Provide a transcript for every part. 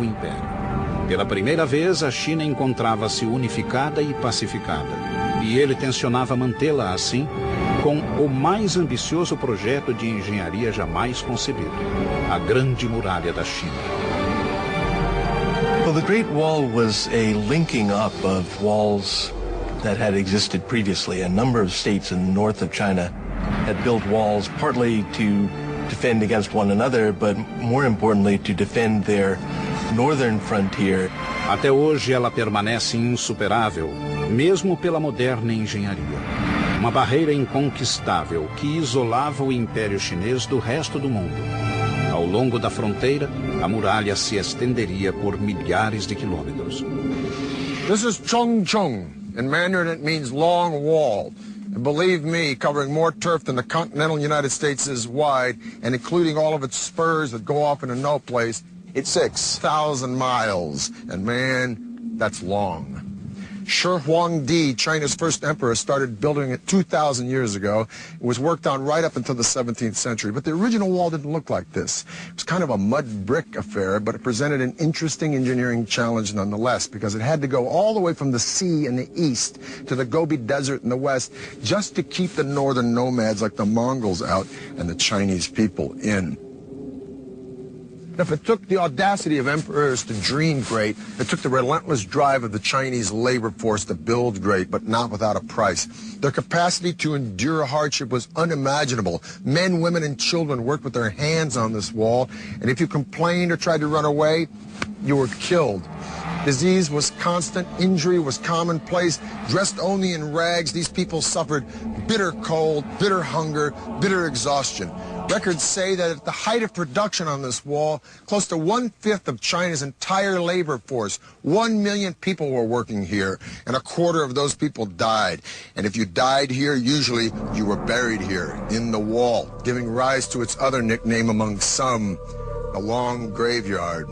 O Império. Pela primeira vez, a China encontrava-se unificada e pacificada, e ele tencionava mantê-la assim, com o mais ambicioso projeto de engenharia jamais concebido, a Grande Muralha da China. Well, the Great Wall was a linking up of walls that had existed previously. A number of states in the north of China had built walls partly to defend against one another, but more importantly to defend their northern frontier. Até hoje ela permanece insuperável, mesmo pela moderna engenharia. Uma barreira inconquistável que isolava o Império Chinês do resto do mundo. Ao longo da fronteira, a muralha se estenderia por milhares de quilômetros. This is Chongcheng. In Mandarin it means long wall. And believe me, covering more turf than the continental United States is wide, and including all of its spurs that go off into no place, it's 6,000 miles. And man, that's long. Shi Huangdi, China's first emperor, started building it 2,000 years ago. It was worked on right up until the 17th century. But the original wall didn't look like this. It was kind of a mud brick affair, but it presented an interesting engineering challenge nonetheless, because it had to go all the way from the sea in the east to the Gobi Desert in the west, just to keep the northern nomads like the Mongols out and the Chinese people in. If it took the audacity of emperors to dream great, it took the relentless drive of the Chinese labor force to build great, but not without a price. Their capacity to endure hardship was unimaginable. Men, women, and children worked with their hands on this wall, and if you complained or tried to run away, you were killed. Disease was constant, injury was commonplace. Dressed only in rags, these people suffered bitter cold, bitter hunger, bitter exhaustion. Records say that at the height of production on this wall, close to 1/5 of China's entire labor force, 1 million people were working here, and 1/4 of those people died. And if you died here, usually you were buried here, in the wall, giving rise to its other nickname among some, the Long Graveyard.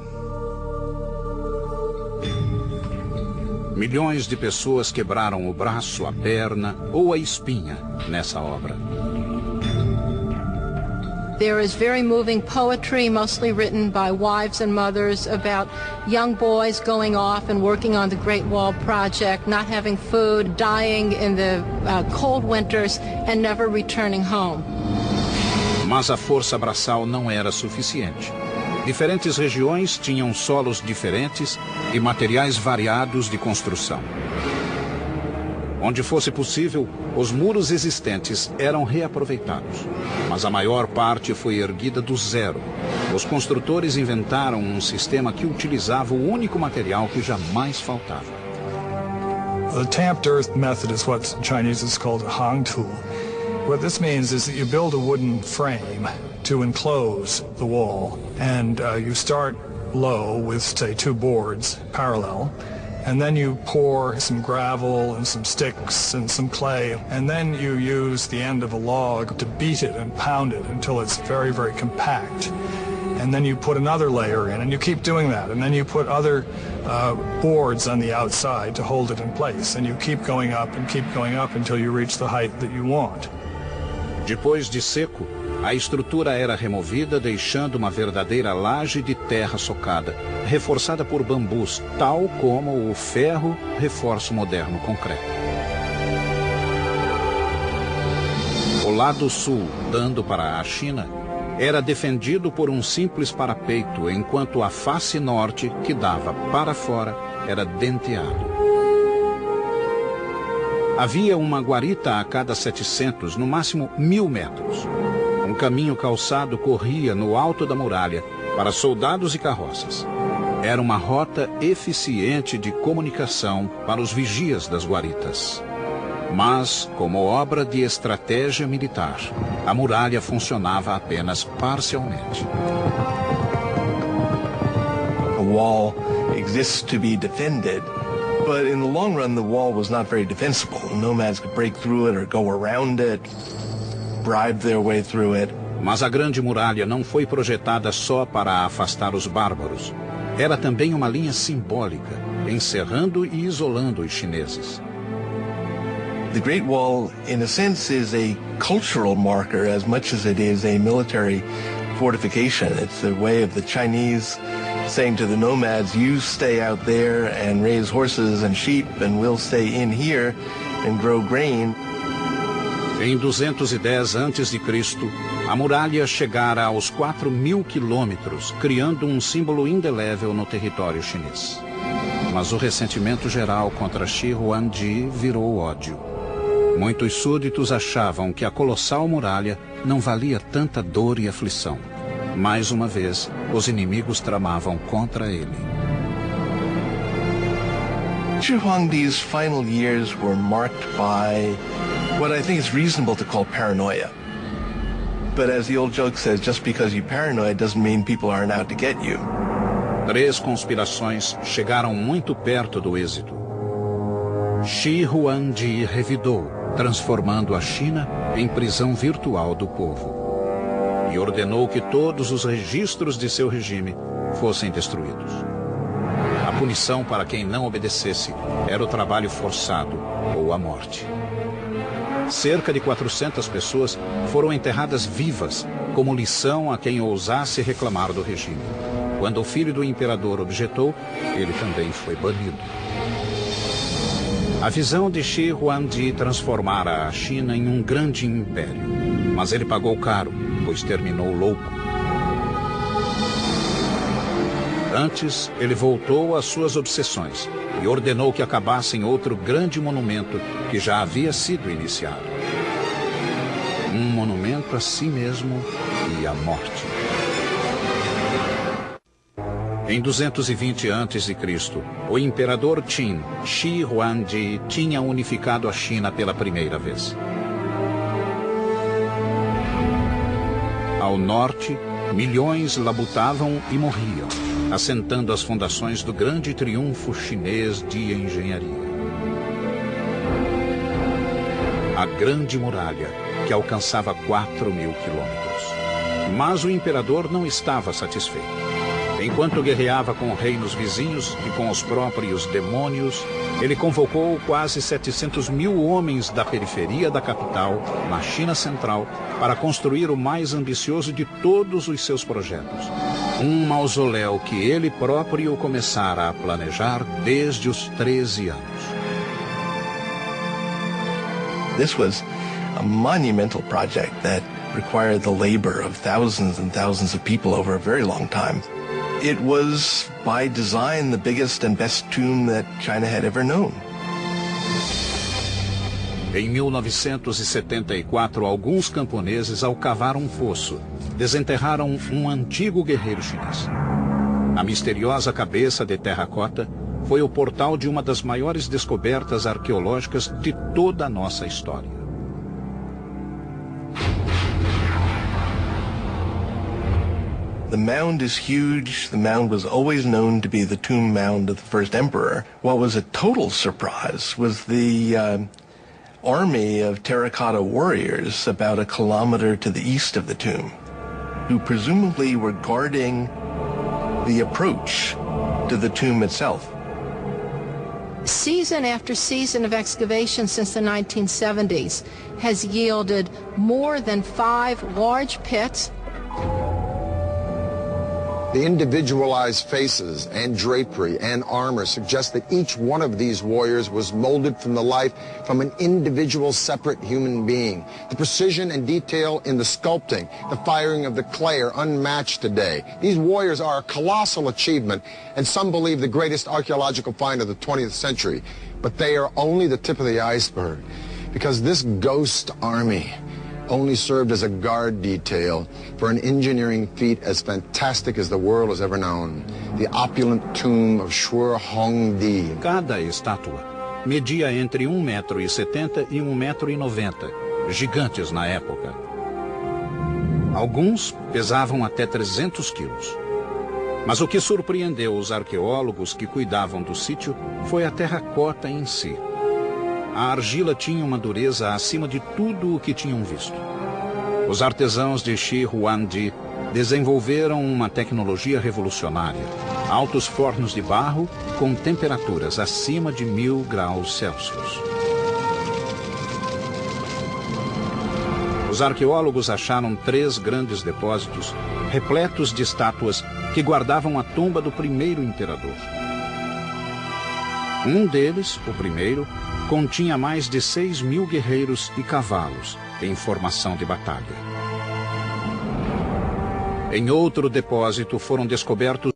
Milhões de pessoas quebraram o braço, a perna ou a espinha nessa obra. There is very moving poetry, mostly written by wives and mothers, about young boys going off and working on the Great Wall Project, not having food, dying in the cold winters, and never returning home. Mas a força braçal não era suficiente. Diferentes regiões tinham solos diferentes e materiais variados de construção. Onde fosse possível, os muros existentes eram reaproveitados, mas a maior parte foi erguida do zero. Os construtores inventaram um sistema que utilizava o único material que jamais faltava. The tamped earth method is what in Chinese is called hangtu. What this means is that you build a wooden frame to enclose the wall, and you start low with, say, 2 boards parallel. And then you pour some gravel and some sticks and some clay, and then you use the end of a log to beat it and pound it until it's very, very compact. And then you put another layer in, and you keep doing that. And then you put other boards on the outside to hold it in place. And you keep going up until you reach the height that you want. Depois de seco, a estrutura era removida, deixando uma verdadeira laje de terra socada, reforçada por bambus, tal como o ferro reforça o moderno concreto. O lado sul, dando para a China, era defendido por um simples parapeito, enquanto a face norte, que dava para fora, era denteado. Havia uma guarita a cada 700, no máximo 1.000 metros. Um caminho calçado corria no alto da muralha para soldados e carroças. Era uma rota eficiente de comunicação para os vigias das guaritas. Mas, como obra de estratégia militar, a muralha funcionava apenas parcialmente. A wall exists to be defended, but in the long run the wall was not very defensible. Nomads could break through it or go around it, bribe their way through it. Mas a Grande Muralha não foi projetada só para afastar os bárbaros. Era também uma linha simbólica, encerrando e isolando os chineses. The Great Wall, in a sense, is a cultural marker as much as it is a military fortification. It's the way of the Chinese saying to the nomads, you stay out there and raise horses and sheep, and we'll stay in here and grow grain. Em 210 a.C., a muralha chegara aos 4.000 quilômetros, criando um símbolo indelével no território chinês. Mas o ressentimento geral contra Shi Huangdi virou ódio. Muitos súditos achavam que a colossal muralha não valia tanta dor e aflição. Mais uma vez, os inimigos tramavam contra ele. Shi Huangdi's final years were marked by what I think is reasonable to call paranoia. But as the old joke says, just because you're paranoid doesn't mean people aren't out to get you. 3 conspirações chegaram muito perto do êxito. Shi Huangdi revidou, transformando a China em prisão virtual do povo. E ordenou que todos os registros de seu regime fossem destruídos. A punição para quem não obedecesse era o trabalho forçado ou a morte. Cerca de 400 pessoas foram enterradas vivas, como lição a quem ousasse reclamar do regime. Quando o filho do imperador objetou, ele também foi banido. A visão de Shi Huangdi transformara a China em um grande império. Mas ele pagou caro, pois terminou louco. Antes, ele voltou às suas obsessões e ordenou que acabassem outro grande monumento que já havia sido iniciado. Um monumento a si mesmo e à morte. Em 220 a.C., o imperador Qin, Shi Huangdi, tinha unificado a China pela primeira vez. Ao norte, milhões labutavam e morriam, assentando as fundações do grande triunfo chinês de engenharia. A Grande Muralha, que alcançava 4.000 quilômetros. Mas o imperador não estava satisfeito. Enquanto guerreava com reinos vizinhos e com os próprios demônios, ele convocou quase 700.000 homens da periferia da capital, na China Central, para construir o mais ambicioso de todos os seus projetos. Um mausoléu que ele próprio começara a planejar desde os 13 anos. This was a monumental project that required the labor of thousands and thousands of people over a very long time. It was, by design, the biggest and best tomb that China had ever known. Em 1974, alguns camponeses, ao cavar um fosso, desenterraram um antigo guerreiro chinês. A misteriosa cabeça de terracota foi o portal de uma das maiores descobertas arqueológicas de toda a nossa história. The mound is huge. The mound was always known to be the tomb mound of the first emperor. What was a total surprise was the army of terracotta warriors about a kilometer to the east of the tomb, who presumably were guarding the approach to the tomb itself. Season after season of excavation since the 1970s has yielded more than 5 large pits. The individualized faces and drapery and armor suggest that each one of these warriors was molded from the life from an individual separate human being. The precision and detail in the sculpting, the firing of the clay are unmatched today. These warriors are a colossal achievement, and some believe the greatest archaeological find of the 20th century. But they are only the tip of the iceberg, because this ghost army only served as a guard detail for an engineering feat as fantastic as the world has ever known, the opulent tomb of Shi Huangdi. Cada estátua media entre 1,70 m e 1,90 m, gigantes na época. Alguns pesavam até 300 quilos. Mas o que surpreendeu os arqueólogos que cuidavam do sítio foi a terracota em si. A argila tinha uma dureza acima de tudo o que tinham visto. Os artesãos de Shi Huangdi desenvolveram uma tecnologia revolucionária, altos fornos de barro com temperaturas acima de 1000 graus Celsius. Os arqueólogos acharam 3 grandes depósitos repletos de estátuas que guardavam a tumba do primeiro imperador. Um deles, o primeiro, continha mais de 6.000 guerreiros e cavalos em formação de batalha. Em outro depósito foram descobertos